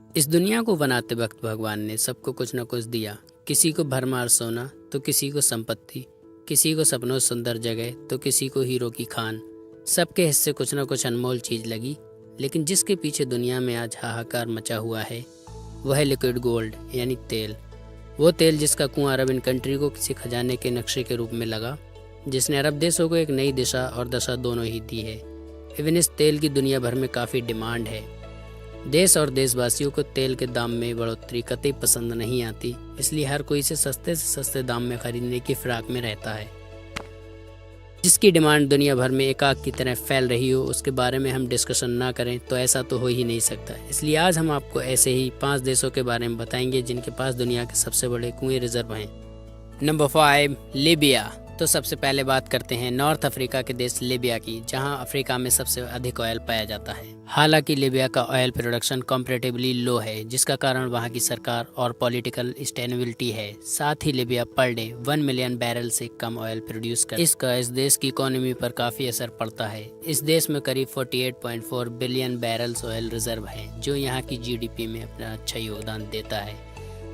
इस दुनिया को बनाते वक्त भगवान ने सबको कुछ न कुछ दिया। किसी को भरमार सोना तो किसी को संपत्ति, किसी को सपनों सुंदर जगह तो किसी को हीरो की खान। सबके हिस्से कुछ न कुछ अनमोल चीज़ लगी, लेकिन जिसके पीछे दुनिया में आज हाहाकार मचा हुआ है वह है लिक्विड गोल्ड यानी तेल। वो तेल जिसका कुआं अरब इन कंट्री को किसी खजाने के नक्शे के रूप में लगा, जिसने अरब देशों को एक नई दिशा और दशा दोनों ही दी है। इवन इस तेल की दुनिया भर में काफ़ी डिमांड है। देश और देशवासियों को तेल के दाम में बढ़ोतरी कतई पसंद नहीं आती, इसलिए हर कोई इसे सस्ते से सस्ते दाम में खरीदने की फिराक में रहता है। जिसकी डिमांड दुनिया भर में एक आग की तरह फैल रही हो, उसके बारे में हम डिस्कशन ना करें तो ऐसा तो हो ही नहीं सकता। इसलिए आज हम आपको ऐसे ही 5 देशों के बारे में बताएंगे जिनके पास दुनिया के सबसे बड़े कुएं रिजर्व हैं। Number 5, Libya. तो सबसे पहले बात करते हैं नॉर्थ अफ्रीका के देश लीबिया की, जहां अफ्रीका में सबसे अधिक ऑयल पाया जाता है। हालांकि लीबिया का ऑयल प्रोडक्शन कंपैरेटिवली लो है, जिसका कारण वहां की सरकार और पॉलिटिकल स्टेबिलिटी है। साथ ही Libya per day 1 million barrel से कम ऑयल प्रोड्यूस कर इसका इस देश की इकोनॉमी पर काफ़ी असर पड़ता है। इस देश में करीब 48.4 बिलियन बैरल्स ऑयल रिजर्व है, जो यहाँ की GDP में अपना अच्छा योगदान देता है।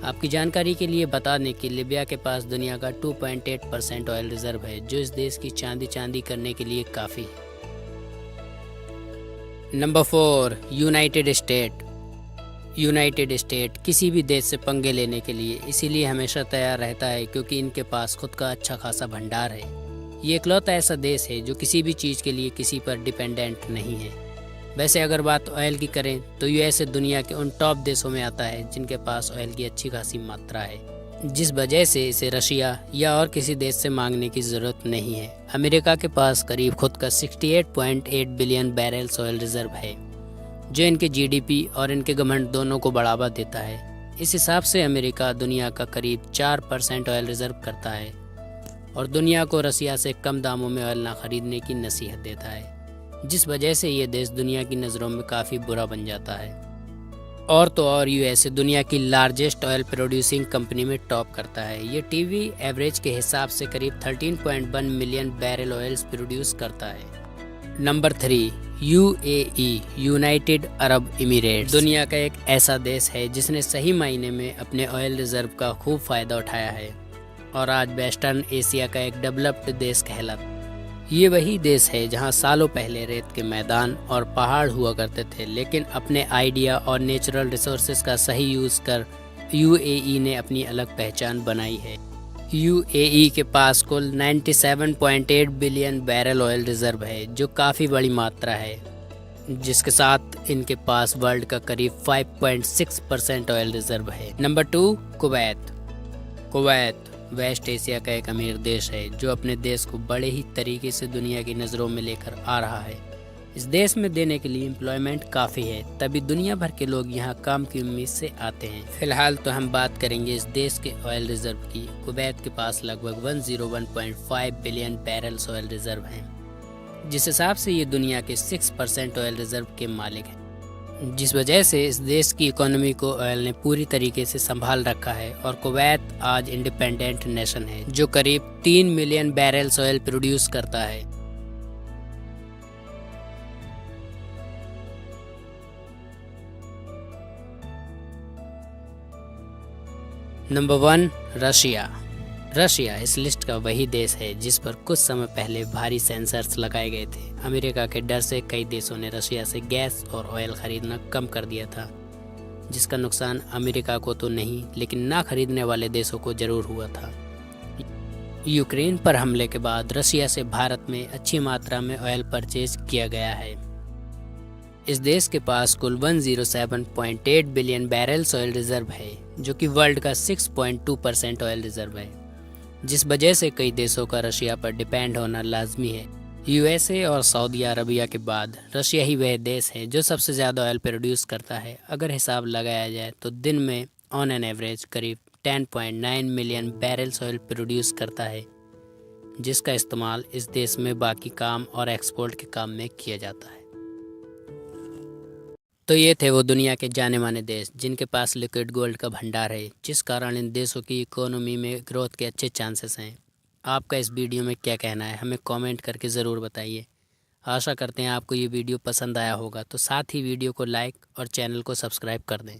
आपकी जानकारी के लिए बता दें कि लीबिया के पास दुनिया का 2.8% ऑयल रिजर्व है, जो इस देश की चांदी करने के लिए काफ़ी है। नंबर 4, यूनाइटेड स्टेट किसी भी देश से पंगे लेने के लिए इसीलिए हमेशा तैयार रहता है क्योंकि इनके पास खुद का अच्छा खासा भंडार है। ये इकलौता ऐसा देश है जो किसी भी चीज़ के लिए किसी पर डिपेंडेंट नहीं है। वैसे अगर बात ऑयल की करें तो USA दुनिया के उन टॉप देशों में आता है जिनके पास ऑयल की अच्छी खासी मात्रा है, जिस वजह से इसे रशिया या और किसी देश से मांगने की ज़रूरत नहीं है। अमेरिका के पास करीब खुद का 68.8 बिलियन बैरल्स ऑयल रिजर्व है, जो इनके GDP और इनके घमंड दोनों को बढ़ावा देता है। इस हिसाब से अमेरिका दुनिया का करीब 4% ऑयल रिजर्व करता है और दुनिया को रसिया से कम दामों में ऑयल ना खरीदने की नसीहत देता है, जिस वजह से ये देश दुनिया की नज़रों में काफ़ी बुरा बन जाता है। और तो और USA दुनिया की लार्जेस्ट ऑयल प्रोड्यूसिंग कंपनी में टॉप करता है। ये TV एवरेज के हिसाब से करीब 13.1 मिलियन बैरल ऑयल्स प्रोड्यूस करता है। Number 3, UAE United Arab emirates दुनिया का एक ऐसा देश है जिसने सही मायने में अपने ऑयल रिजर्व का खूब फ़ायदा उठाया है और आज वेस्टर्न एशिया का एक डेवलप्ड देश कहलाता है। ये वही देश है जहां सालों पहले रेत के मैदान और पहाड़ हुआ करते थे, लेकिन अपने आइडिया और नेचुरल रिसोर्सेज का सही यूज़ कर UAE ने अपनी अलग पहचान बनाई है। UAE के पास कुल 97.8 बिलियन बैरल ऑयल रिजर्व है, जो काफ़ी बड़ी मात्रा है, जिसके साथ इनके पास वर्ल्ड का करीब 5.6% ऑयल रिजर्व है। नंबर 2, कुवैत वेस्ट एशिया का एक अमीर देश है जो अपने देश को बड़े ही तरीके से दुनिया की नज़रों में लेकर आ रहा है। इस देश में देने के लिए एम्प्लॉयमेंट काफ़ी है, तभी दुनिया भर के लोग यहाँ काम की उम्मीद से आते हैं। फिलहाल तो हम बात करेंगे इस देश के ऑयल रिजर्व की। कुवैत के पास लगभग 101.5 बिलियन बैरल्स ऑयल रिजर्व हैं, जिस हिसाब से ये दुनिया के 6% ऑयल रिजर्व के मालिक हैं, जिस वजह से इस देश की इकोनॉमी को ऑयल ने पूरी तरीके से संभाल रखा है। और कुवैत आज इंडिपेंडेंट नेशन है जो करीब 3 मिलियन बैरल्स ऑयल प्रोड्यूस करता है। नंबर 1, रशिया इस लिस्ट का वही देश है जिस पर कुछ समय पहले भारी सेंसर्स लगाए गए थे। अमेरिका के डर से कई देशों ने रशिया से गैस और ऑयल खरीदना कम कर दिया था, जिसका नुकसान अमेरिका को तो नहीं लेकिन ना खरीदने वाले देशों को जरूर हुआ था। यूक्रेन पर हमले के बाद रशिया से भारत में अच्छी मात्रा में ऑयल परचेज किया गया है। इस देश के पास कुल 107.8 बिलियन बैरल्स ऑयल रिजर्व है, जो कि वर्ल्ड का 6.2% ऑयल रिजर्व है, जिस वजह से कई देशों का रशिया पर डिपेंड होना लाजमी है। USA और सऊदी अरबिया के बाद रशिया ही वह देश है जो सबसे ज़्यादा ऑयल प्रोड्यूस करता है। अगर हिसाब लगाया जाए तो दिन में ऑन एन एवरेज करीब 10.9 मिलियन बैरल्स ऑयल प्रोड्यूस करता है, जिसका इस्तेमाल इस देश में बाकी काम और एक्सपोर्ट के काम में किया जाता है। तो ये थे वो दुनिया के जाने माने देश जिनके पास लिक्विड गोल्ड का भंडार है, जिस कारण इन देशों की इकोनॉमी में ग्रोथ के अच्छे चांसेस हैं। आपका इस वीडियो में क्या कहना है, हमें कमेंट करके ज़रूर बताइए। आशा करते हैं आपको ये वीडियो पसंद आया होगा, तो साथ ही वीडियो को लाइक और चैनल को सब्सक्राइब कर दें।